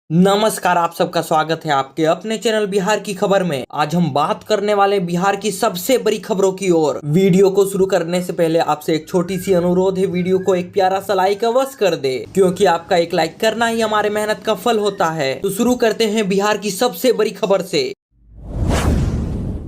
नमस्कार, आप सबका स्वागत है आपके अपने चैनल बिहार की खबर में। आज हम बात करने वाले बिहार की सबसे बड़ी खबरों की ओर। वीडियो को शुरू करने से पहले आपसे एक छोटी सी अनुरोध है, वीडियो को एक प्यारा सा लाइक अवश्य कर दे, क्योंकि आपका एक लाइक करना ही हमारे मेहनत का फल होता है। तो शुरू करते हैं बिहार की सबसे बड़ी खबर से।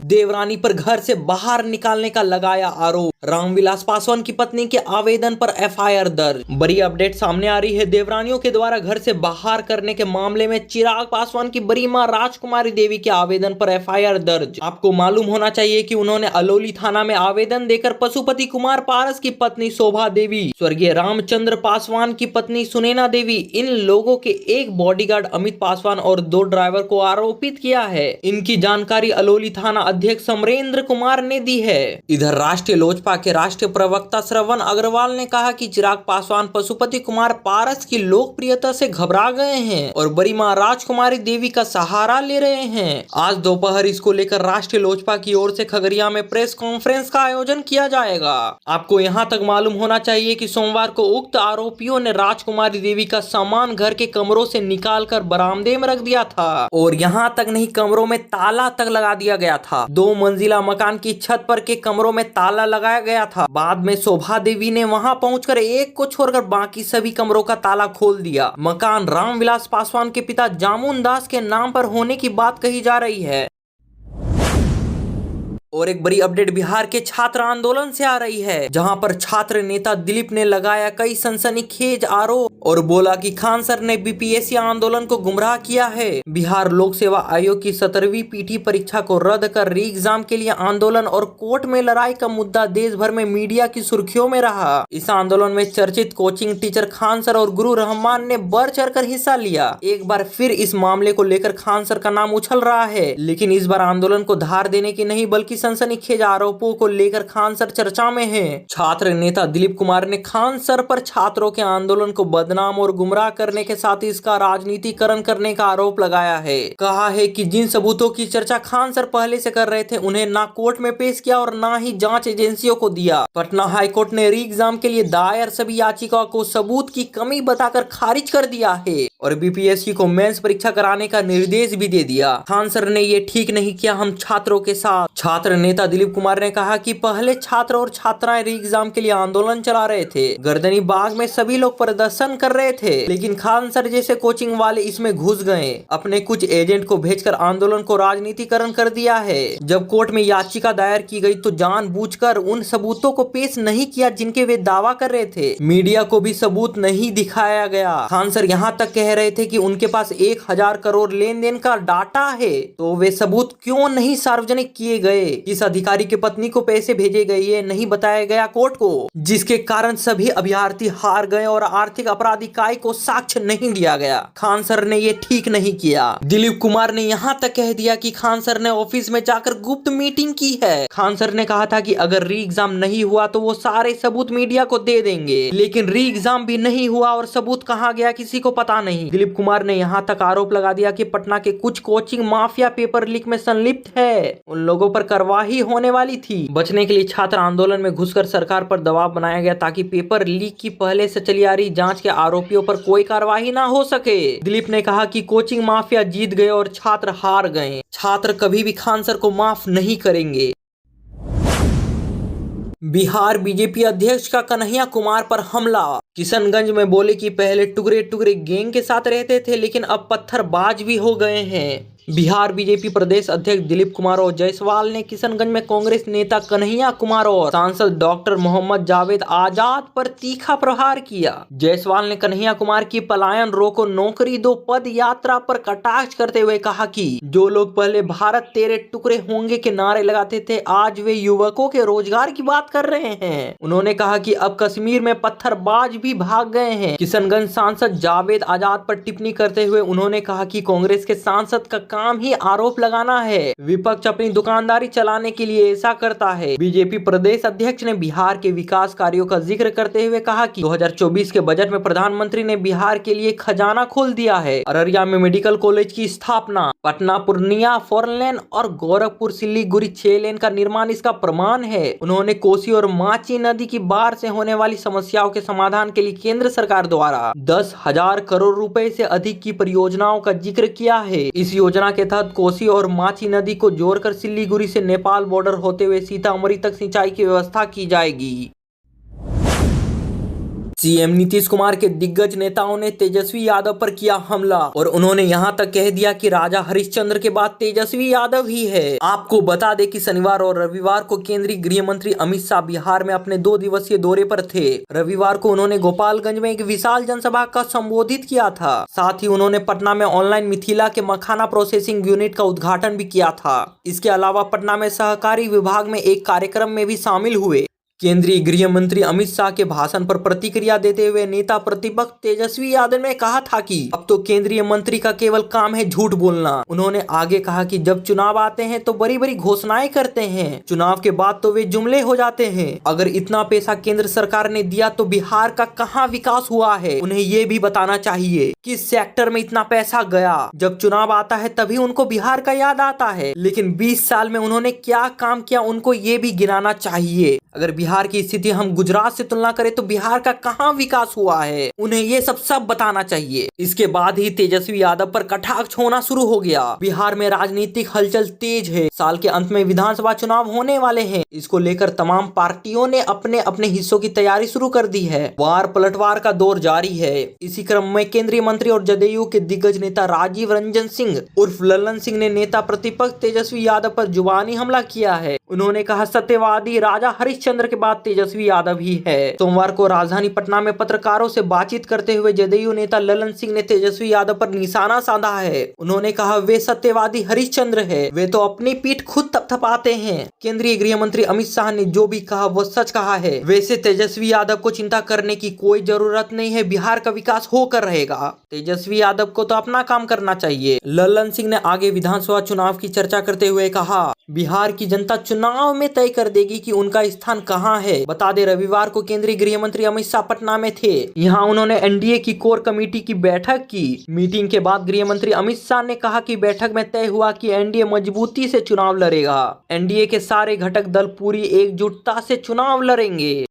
देवरानी पर घर से बाहर निकालने का लगाया आरोप। रामविलास पासवान की पत्नी के आवेदन पर एफआईआर दर्ज। बड़ी अपडेट सामने आ रही है। देवरानियों के द्वारा घर से बाहर करने के मामले में चिराग पासवान की बड़ी मां राजकुमारी देवी के आवेदन पर एफआईआर दर्ज। आपको मालूम होना चाहिए कि उन्होंने अलौली थाना में आवेदन देकर पशुपति कुमार पारस की पत्नी शोभा देवी, स्वर्गीय रामचंद्र पासवान की पत्नी सुनैना देवी, इन लोगों के एक बॉडीगार्ड अमित पासवान और 2 ड्राइवर को आरोपित किया है। इनकी जानकारी अलौली थाना अध्यक्ष समरेंद्र कुमार ने दी है। इधर राष्ट्रीय लोजपा के राष्ट्रीय प्रवक्ता श्रवण अग्रवाल ने कहा कि चिराग पासवान पशुपति कुमार पारस की लोकप्रियता से घबरा गए हैं और बड़ी मां राजकुमारी देवी का सहारा ले रहे हैं। आज दोपहर इसको लेकर राष्ट्रीय लोजपा की ओर से खगड़िया में प्रेस कॉन्फ्रेंस का आयोजन किया जाएगा। आपको यहाँ तक मालूम होना चाहिए कि सोमवार को उक्त आरोपियों ने राजकुमारी देवी का सामान घर के कमरों से निकाल कर बरामदे में रख दिया था और यहाँ तक नहीं, कमरों में ताला तक लगा दिया गया था। 2 मंजिला मकान की छत पर के कमरों में ताला लगाया गया था। बाद में शोभा देवी ने वहां पहुंचकर एक को छोड़कर बाकी सभी कमरों का ताला खोल दिया। मकान रामविलास पासवान के पिता जामुन दास के नाम पर होने की बात कही जा रही है। और एक बड़ी अपडेट बिहार के छात्र आंदोलन से आ रही है, जहां पर छात्र नेता दिलीप ने लगाया कई सनसनीखेज आरोप और बोला कि खान सर ने बीपीएससी आंदोलन को गुमराह किया है। बिहार लोक सेवा आयोग की 17वीं पीटी परीक्षा को रद्द कर री एग्जाम के लिए आंदोलन और कोर्ट में लड़ाई का मुद्दा देश भर में मीडिया की सुर्खियों में रहा। इस आंदोलन में चर्चित कोचिंग टीचर खान सर और गुरु रहमान ने बढ़ चढ़कर हिस्सा लिया। एक बार फिर इस मामले को लेकर खान सर का नाम उछल रहा है, लेकिन इस बार आंदोलन को धार देने की नहीं बल्कि सनसनीखेज आरोपों को लेकर खान सर चर्चा में हैं। छात्र नेता दिलीप कुमार ने खान सर पर छात्रों के आंदोलन को बदनाम और गुमराह करने के साथ इसका राजनीतिकरण करने का आरोप लगाया है। कहा है कि जिन सबूतों की चर्चा खान सर पहले से कर रहे थे उन्हें ना कोर्ट में पेश किया और ना ही जांच एजेंसियों को दिया। पटना हाईकोर्ट ने री एग्जाम के लिए दायर सभी याचिकाओं को सबूत की कमी बताकर खारिज कर दिया है और बीपीएससी को मेंस परीक्षा कराने का निर्देश भी दे दिया। खान सर ने ये ठीक नहीं किया हम छात्रों के साथ। छात्र नेता दिलीप कुमार ने कहा कि पहले छात्र और छात्राएं री एग्जाम के लिए आंदोलन चला रहे थे। गर्दनी बाग में सभी लोग प्रदर्शन कर रहे थे, लेकिन खान सर जैसे कोचिंग वाले इसमें घुस गए। अपने कुछ एजेंट को भेजकर आंदोलन को राजनीतिकरण कर दिया है। जब कोर्ट में याचिका दायर की गई तो जानबूझकर उन सबूतों को पेश नहीं किया जिनके वे दावा कर रहे थे। मीडिया को भी सबूत नहीं दिखाया गया। खान सर यहाँ तक कह रहे थे कि उनके पास 1000 करोड़ लेन देन का डाटा है, तो वे सबूत क्यों नहीं सार्वजनिक किए गए। इस अधिकारी की पत्नी को पैसे भेजे गए ये नहीं बताया गया कोर्ट को, जिसके कारण सभी अभ्यर्थी हार गए और आर्थिक अपराध इकाई को साक्ष्य नहीं दिया गया। खान सर ने ये ठीक नहीं किया। दिलीप कुमार ने यहाँ तक कह दिया कि खान सर ने ऑफिस में जाकर गुप्त मीटिंग की है। खान सर ने कहा था कि अगर री एग्जाम नहीं हुआ तो वो सारे सबूत मीडिया को दे देंगे, लेकिन री एग्जाम भी नहीं हुआ और सबूत कहाँ गया किसी को पता नहीं। दिलीप कुमार ने यहाँ तक आरोप लगा दिया कि पटना के कुछ कोचिंग माफिया पेपर लीक में संलिप्त है। उन लोगों पर कार्रवाई होने वाली थी। बचने के लिए छात्र आंदोलन में घुसकर सरकार पर दबाव बनाया गया ताकि पेपर लीक की पहले से चली आ रही जांच के आरोपियों पर कोई कार्रवाई ना हो सके। दिलीप ने कहा कि कोचिंग माफिया जीत गए और छात्र हार गए। छात्र कभी भी खान सर को माफ नहीं करेंगे। बिहार बीजेपी अध्यक्ष का कन्हैया कुमार पर हमला। किशनगंज में बोले कि पहले टुकड़े टुकड़े गैंग के साथ रहते थे, लेकिन अब पत्थरबाज भी हो गए हैं। बिहार बीजेपी प्रदेश अध्यक्ष दिलीप कुमार और जायसवाल ने किशनगंज में कांग्रेस नेता कन्हैया कुमार और सांसद डॉक्टर मोहम्मद जावेद आजाद पर तीखा प्रहार किया। जायसवाल ने कन्हैया कुमार की पलायन रोको नौकरी दो पद यात्रा पर कटाक्ष करते हुए कहा कि जो लोग पहले भारत तेरे टुकड़े होंगे के नारे लगाते थे, आज वे युवकों के रोजगार की बात कर रहे हैं। उन्होंने कहा कि अब कश्मीर में पत्थरबाज भी भाग गए हैं। किशनगंज सांसद जावेद आजाद पर टिप्पणी करते हुए उन्होंने कहा कि कांग्रेस के सांसद का काम ही आरोप लगाना है। विपक्ष अपनी दुकानदारी चलाने के लिए ऐसा करता है। बीजेपी प्रदेश अध्यक्ष ने बिहार के विकास कार्यों का जिक्र करते हुए कहा कि 2024 के बजट में प्रधानमंत्री ने बिहार के लिए खजाना खोल दिया है। अररिया में मेडिकल कॉलेज की स्थापना, पटना पूर्णिया 4 लेन और गोरखपुर सिलीगुड़ी 6 लेन का निर्माण इसका प्रमाण है। उन्होंने कोसी और माची नदी की बाढ़ से होने वाली समस्याओं के समाधान के लिए केंद्र सरकार द्वारा 10,000 करोड़ रुपए से अधिक की परियोजनाओं का जिक्र किया है। इस योजना के तहत कोसी और माची नदी को जोड़कर सिलीगुड़ी से नेपाल बॉर्डर होते हुए सीतामढ़ी तक सिंचाई की व्यवस्था की जाएगी। सीएम नीतीश कुमार के दिग्गज नेताओं ने तेजस्वी यादव पर किया हमला और उन्होंने यहां तक कह दिया कि राजा हरिश्चंद्र के बाद तेजस्वी यादव ही है। आपको बता दें कि शनिवार और रविवार को केंद्रीय गृह मंत्री अमित शाह बिहार में अपने 2 दिवसीय दौरे पर थे। रविवार को उन्होंने गोपालगंज में एक विशाल जनसभा का संबोधित किया था। साथ ही उन्होंने पटना में ऑनलाइन मिथिला के मखाना प्रोसेसिंग यूनिट का उद्घाटन भी किया था। इसके अलावा पटना में सहकारी विभाग में एक कार्यक्रम में भी शामिल हुए। केंद्रीय गृह मंत्री अमित शाह के भाषण पर प्रतिक्रिया देते हुए नेता प्रतिपक्ष तेजस्वी यादव ने कहा था कि अब तो केंद्रीय मंत्री का केवल काम है झूठ बोलना। उन्होंने आगे कहा कि जब चुनाव आते हैं तो बड़ी बड़ी घोषणाएं करते हैं, चुनाव के बाद तो वे जुमले हो जाते हैं। अगर इतना पैसा केंद्र सरकार ने दिया तो बिहार का कहाँ विकास हुआ है, उन्हें ये भी बताना चाहिए किस सेक्टर में इतना पैसा गया। जब चुनाव आता है तभी उनको बिहार का याद आता है, लेकिन 20 साल में उन्होंने क्या काम किया उनको ये भी गिनाना चाहिए। अगर बिहार की स्थिति हम गुजरात से तुलना करें तो बिहार का कहां विकास हुआ है, उन्हें ये सब बताना चाहिए। इसके बाद ही तेजस्वी यादव पर कटाक्ष होना शुरू हो गया। बिहार में राजनीतिक हलचल तेज है। साल के अंत में विधानसभा चुनाव होने वाले हैं। इसको लेकर तमाम पार्टियों ने अपने अपने हिस्सों की तैयारी शुरू कर दी है। वार पलटवार का दौर जारी है। इसी क्रम में केंद्रीय मंत्री और जदयू के दिग्गज नेता राजीव रंजन सिंह उर्फ लल्लन सिंह ने नेता प्रतिपक्ष तेजस्वी यादव पर जुबानी हमला किया है। उन्होंने कहा सत्यवादी राजा हरिश्चंद्र के बाद तेजस्वी यादव ही है। सोमवार को राजधानी पटना में पत्रकारों से बातचीत करते हुए जदयू नेता लल्लन सिंह ने तेजस्वी यादव पर निशाना साधा है। उन्होंने कहा वे सत्यवादी हरिश्चंद्र है, वे तो अपनी पीठ खुद थपथपाते हैं। केंद्रीय गृह मंत्री अमित शाह ने जो भी कहा वो सच कहा है। वैसे तेजस्वी यादव को चिंता करने की कोई जरूरत नहीं है, बिहार का विकास होकर रहेगा। तेजस्वी यादव को तो अपना काम करना चाहिए। लल्लन सिंह ने आगे विधानसभा चुनाव की चर्चा करते हुए कहा बिहार की जनता चुनाव में तय कर देगी कि उनका स्थान कहां है। बता दें रविवार को केंद्रीय गृह मंत्री अमित शाह पटना में थे। यहां उन्होंने एनडीए की कोर कमेटी की बैठक की। मीटिंग के बाद गृह मंत्री अमित शाह ने कहा कि बैठक में तय हुआ कि एनडीए मजबूती से चुनाव लड़ेगा। एनडीए के सारे घटक दल पूरी एकजुटता से चुनाव लड़ेंगे।